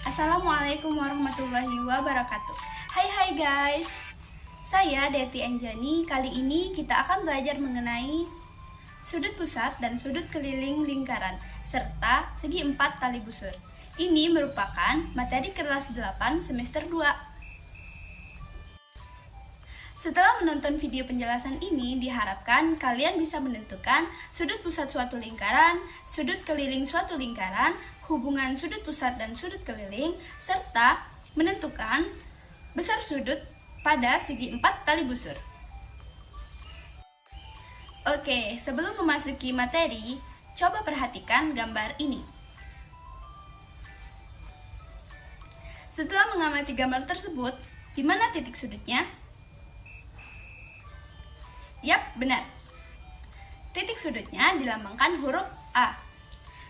Assalamualaikum warahmatullahi wabarakatuh. Hai guys, saya Deti Anjani. Kali ini kita akan belajar mengenai sudut pusat dan sudut keliling lingkaran serta segi empat tali busur. Ini merupakan materi kelas 8 semester 2. Setelah menonton video penjelasan ini, diharapkan kalian bisa menentukan sudut pusat suatu lingkaran, sudut keliling suatu lingkaran, hubungan sudut pusat dan sudut keliling, serta menentukan besar sudut pada segi empat tali busur. Oke, sebelum memasuki materi, coba perhatikan gambar ini. Setelah mengamati gambar tersebut, di mana titik sudutnya? Yap, benar. Titik sudutnya dilambangkan huruf A.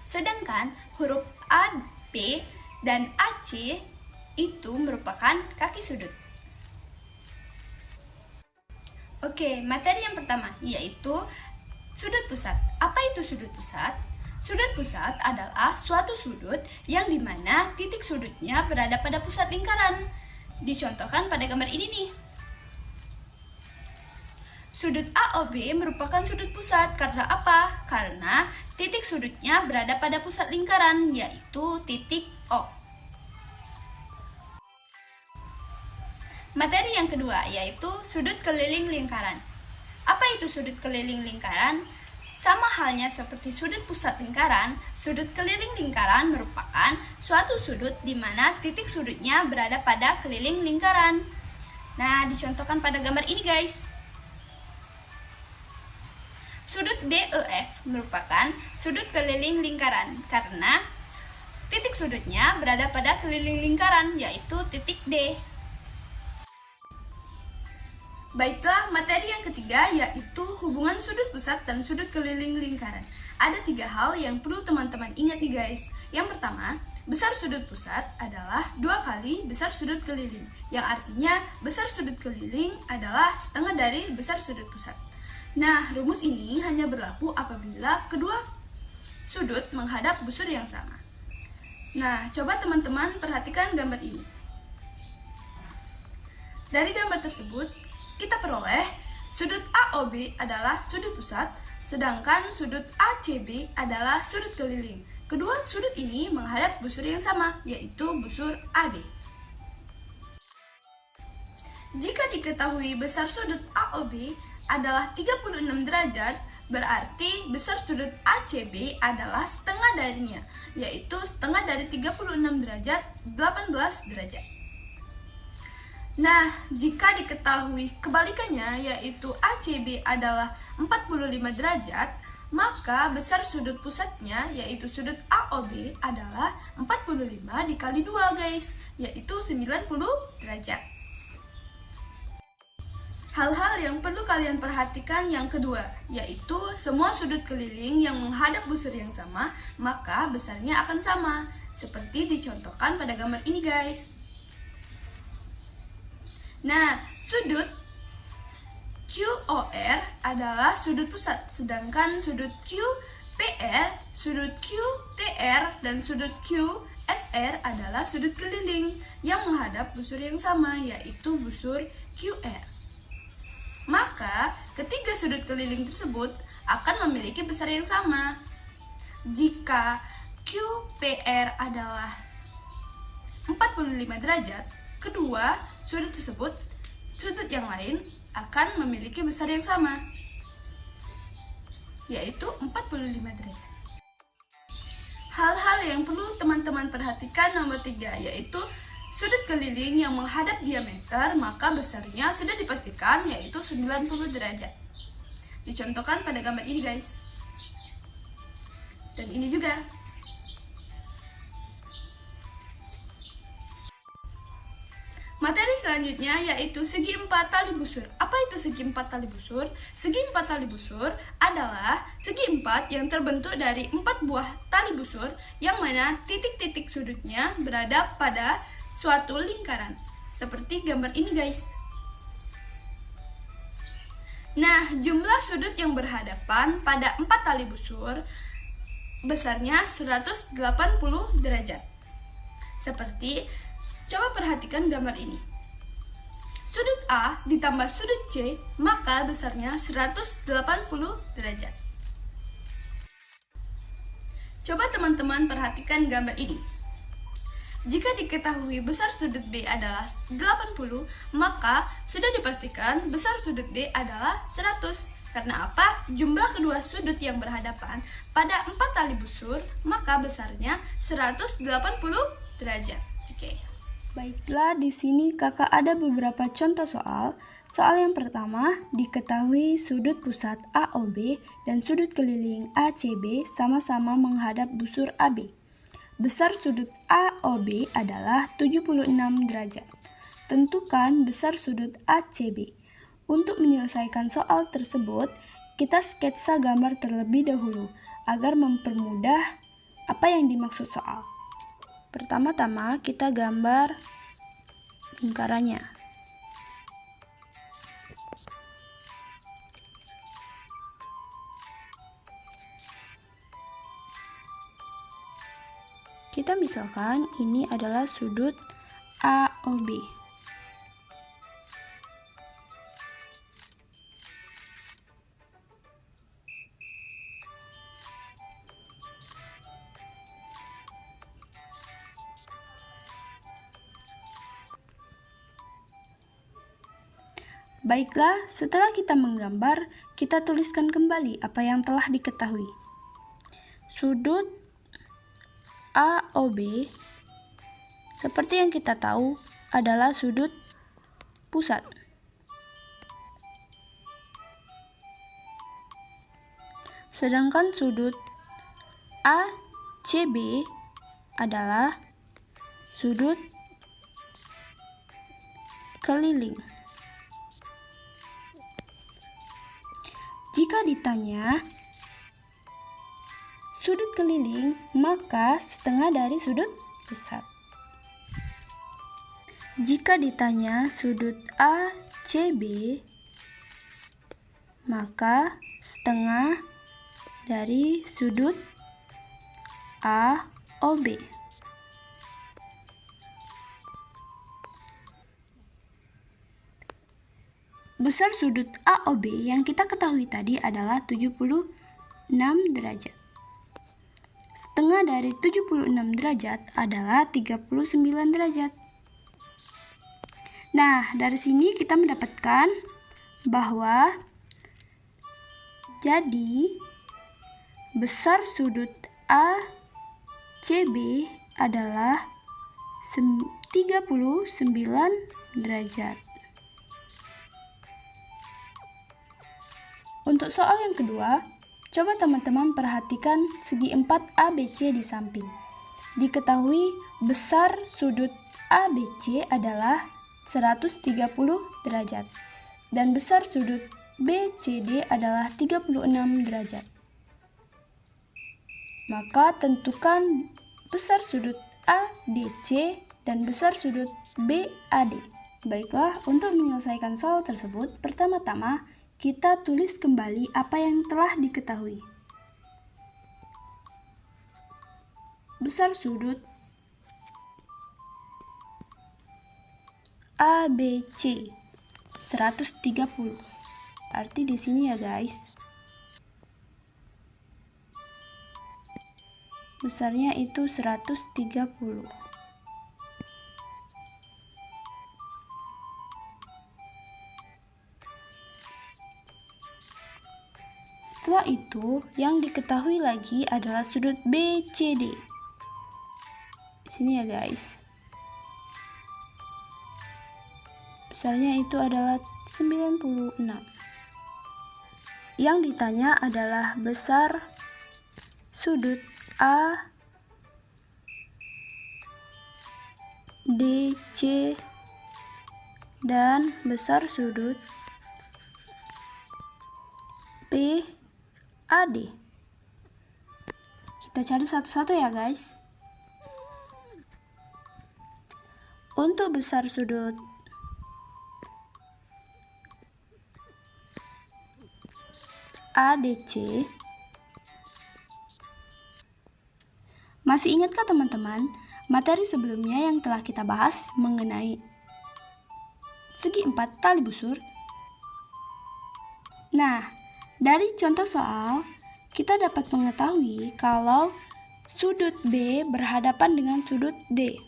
Sedangkan huruf A, B, dan AC itu merupakan kaki sudut. Oke, materi yang pertama yaitu sudut pusat. Apa itu sudut pusat? Sudut pusat adalah suatu sudut yang dimana titik sudutnya berada pada pusat lingkaran. Dicontohkan pada gambar ini nih. Sudut AOB merupakan sudut pusat karena apa? Karena titik sudutnya berada pada pusat lingkaran, yaitu titik O. Materi yang kedua yaitu sudut keliling lingkaran. Apa itu sudut keliling lingkaran? Sama halnya seperti sudut pusat lingkaran, sudut keliling lingkaran merupakan suatu sudut di mana titik sudutnya berada pada keliling lingkaran. Nah, dicontohkan pada gambar ini guys. Sudut DEF merupakan sudut keliling lingkaran karena titik sudutnya berada pada keliling lingkaran, yaitu titik D. Baiklah, materi yang ketiga yaitu hubungan sudut pusat dan sudut keliling lingkaran. Ada 3 hal yang perlu teman-teman ingat nih guys. Yang pertama, besar sudut pusat adalah 2 kali besar sudut keliling, yang artinya besar sudut keliling adalah setengah dari besar sudut pusat. Nah, rumus ini hanya berlaku apabila kedua sudut menghadap busur yang sama. Nah, coba teman-teman perhatikan gambar ini. Dari gambar tersebut, kita peroleh sudut AOB adalah sudut pusat, sedangkan sudut ACB adalah sudut keliling. Kedua sudut ini menghadap busur yang sama, yaitu busur AB. Jika diketahui besar sudut AOB adalah 36 derajat, berarti besar sudut ACB adalah setengah darinya, yaitu setengah dari 36 derajat, 18 derajat. Nah, jika diketahui kebalikannya, yaitu ACB adalah 45 derajat, maka besar sudut pusatnya, yaitu sudut AOB adalah 45 dikali 2 guys, yaitu 90 derajat. Hal-hal yang perlu kalian perhatikan yang kedua, yaitu semua sudut keliling yang menghadap busur yang sama, maka besarnya akan sama, seperti dicontohkan pada gambar ini guys. Nah, sudut QOR adalah sudut pusat, sedangkan sudut QPR, sudut QTR, dan sudut QSR adalah sudut keliling yang menghadap busur yang sama, yaitu busur QR. Maka, ketiga sudut keliling tersebut akan memiliki besar yang sama. Jika QPR adalah 45 derajat, kedua sudut tersebut, sudut yang lain akan memiliki besar yang sama, yaitu 45 derajat. Hal-hal yang perlu teman-teman perhatikan nomor 3, yaitu sudut keliling yang menghadap diameter, maka besarnya sudah dipastikan, yaitu 90 derajat. Dicontohkan pada gambar ini guys. Dan ini juga. Materi selanjutnya yaitu segi empat tali busur. Apa itu segi empat tali busur? Segi empat tali busur adalah segi empat yang terbentuk dari 4 buah tali busur, yang mana titik-titik sudutnya berada pada suatu lingkaran, seperti gambar ini guys. Nah, jumlah sudut yang berhadapan pada 4 tali busur besarnya 180 derajat. Seperti, coba perhatikan gambar ini. Sudut A ditambah sudut C, maka besarnya 180 derajat. Coba teman-teman perhatikan gambar ini. Jika diketahui besar sudut B adalah 80, maka sudah dipastikan besar sudut D adalah 100. Karena apa? Jumlah kedua sudut yang berhadapan pada 4 tali busur, maka besarnya 180 derajat. Oke. Baiklah, di sini kakak ada beberapa contoh soal. Soal yang pertama, diketahui sudut pusat AOB dan sudut keliling ACB sama-sama menghadap busur AB. Besar sudut AOB adalah 76 derajat. Tentukan besar sudut ACB. Untuk menyelesaikan soal tersebut, kita sketsa gambar terlebih dahulu agar mempermudah apa yang dimaksud soal. Pertama-tama kita gambar lingkarannya. Kita misalkan ini adalah sudut AOB. Baiklah, setelah kita menggambar, kita tuliskan kembali apa yang telah diketahui. Sudut AOB, seperti yang kita tahu, adalah sudut pusat. Sedangkan sudut ACB adalah sudut keliling. Jika ditanya sudut keliling, maka setengah dari sudut pusat. Jika ditanya sudut ACB, maka setengah dari sudut AOB. Besar sudut AOB yang kita ketahui tadi adalah 76 derajat. Setengah dari 76 derajat adalah 39 derajat. Nah, dari sini kita mendapatkan bahwa jadi besar sudut ACB adalah 39 derajat. Untuk soal yang kedua, coba teman-teman perhatikan segi 4 ABC di samping. Diketahui besar sudut ABC adalah 130 derajat dan besar sudut BCD adalah 36 derajat. Maka tentukan besar sudut ADC dan besar sudut BAD. Baiklah, untuk menyelesaikan soal tersebut, pertama-tama kita tulis kembali apa yang telah diketahui. Besar sudut ABC 130. Arti di sini ya guys. Besarnya itu 130. Setelah itu, yang diketahui lagi adalah sudut BCD. Di sini ya guys. Besarnya itu adalah 96. Yang ditanya adalah besar sudut ADC dan besar sudut BAD. Kita cari satu-satu ya guys. Untuk besar sudut ADC, masih ingatkah teman-teman materi sebelumnya yang telah kita bahas mengenai segi 4 tali busur. Nah, dari contoh soal, kita dapat mengetahui kalau sudut B berhadapan dengan sudut D.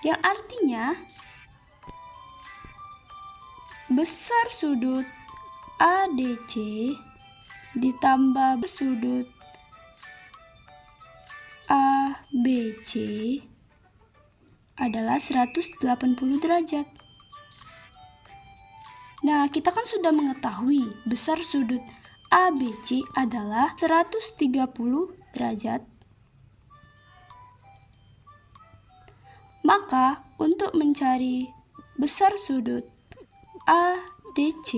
Yang artinya, besar sudut ADC ditambah sudut ABC adalah 180 derajat. Nah, kita kan sudah mengetahui besar sudut ABC adalah 130 derajat. Maka, untuk mencari besar sudut ADC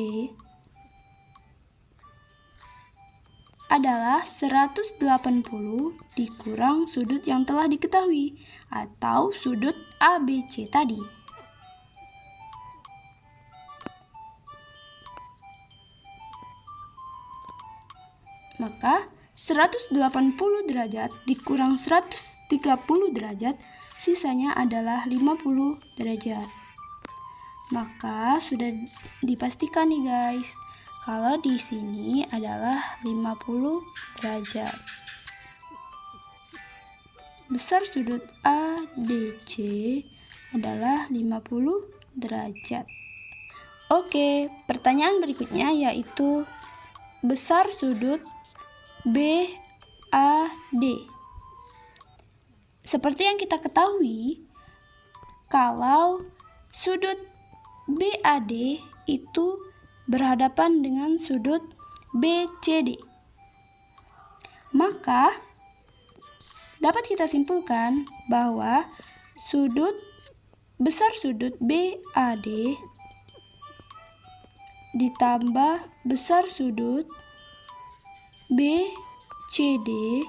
adalah 180 dikurang sudut yang telah diketahui atau sudut ABC tadi. Maka 180 derajat dikurang 130 derajat, sisanya adalah 50 derajat. Maka sudah dipastikan nih guys, kalau di sini adalah 50 derajat. Besar sudut ADC adalah 50 derajat. Oke, pertanyaan berikutnya yaitu besar sudut BAD. Seperti yang kita ketahui, kalau sudut BAD itu berhadapan dengan sudut BCD, maka dapat kita simpulkan bahwa besar sudut BAD ditambah besar sudut BCD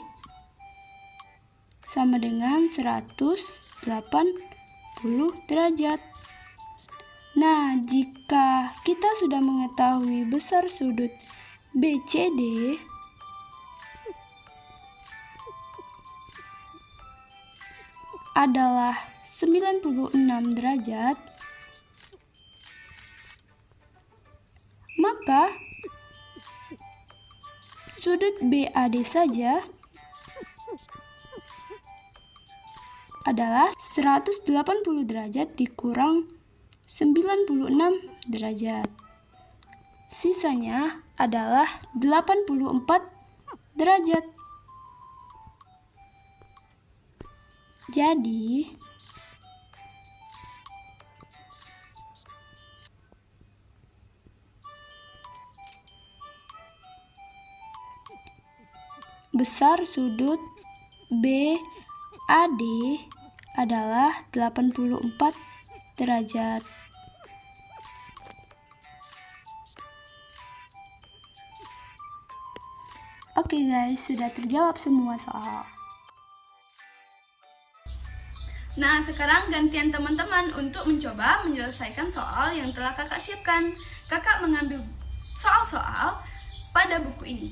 sama dengan 180 derajat. Nah, jika kita sudah mengetahui besar sudut BCD, adalah 96 derajat, maka sudut BAD saja adalah 180 derajat dikurang 96 derajat. Sisanya adalah 84 derajat. Jadi, besar sudut BAD adalah 84 derajat. Oke guys, sudah terjawab semua soal. Nah, sekarang gantian teman-teman untuk mencoba menyelesaikan soal yang telah kakak siapkan. Kakak mengambil soal-soal pada buku ini.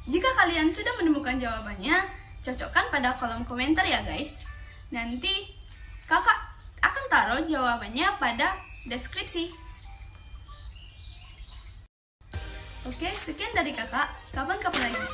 Jika kalian sudah menemukan jawabannya, cocokkan pada kolom komentar ya guys. Nanti kakak akan taruh jawabannya pada deskripsi. Oke, sekian dari kakak. Kapan-kapan lagi.